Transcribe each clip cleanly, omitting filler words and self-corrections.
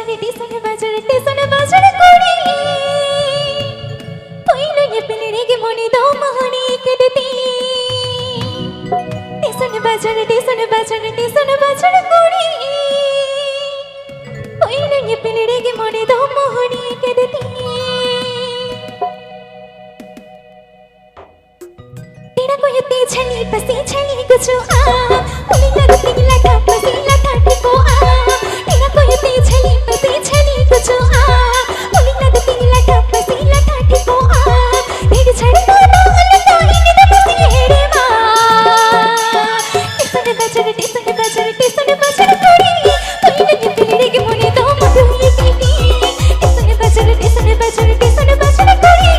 buzzer कोड़ी पहिलो ये पिलड़ेगे मोनी दो मोहनी केदती टीसन बजर कोड़ी पहिलो ये पिलड़ेगे मोनी दो मोहनी केदती तेरा कोई ते छली पसी छली कुछ आ पुली लगती लगा पसी लगा ठिको आ तेरा कोई ते छली पसी छली कुछ आ पुली लगती लगा पसी लगा ठिको आ तेरी छड़ी तो अलता इने तो पसी हेड़े मां टीसन बजर कोड़ी पहिलो ये पिलड़े के मोने दो मधुई केटी टीसन बजर कोड़ी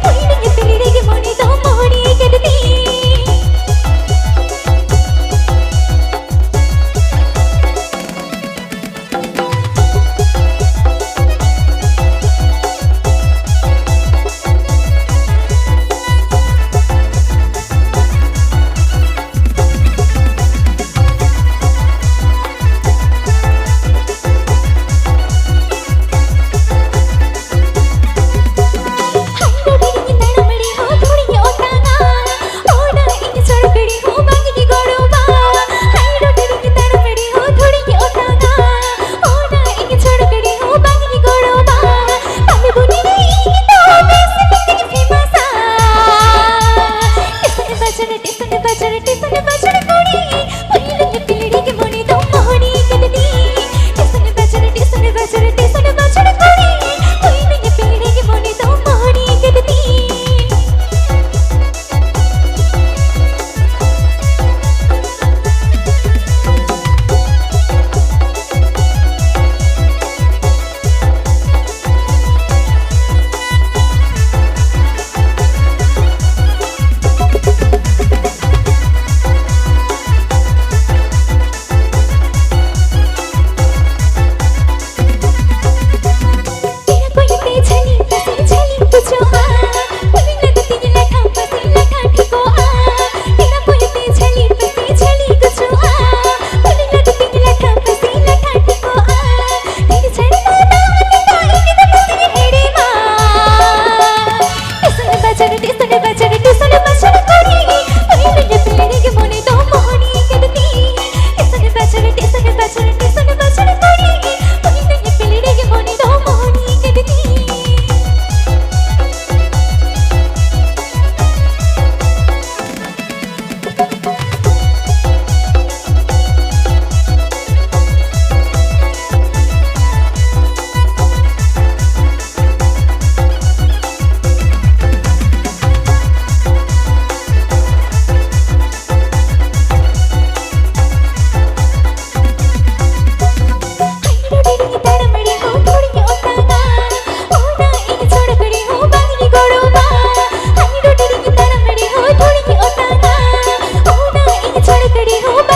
पहिलो ये पिलड़े के मोने दो मोहनी केटी हो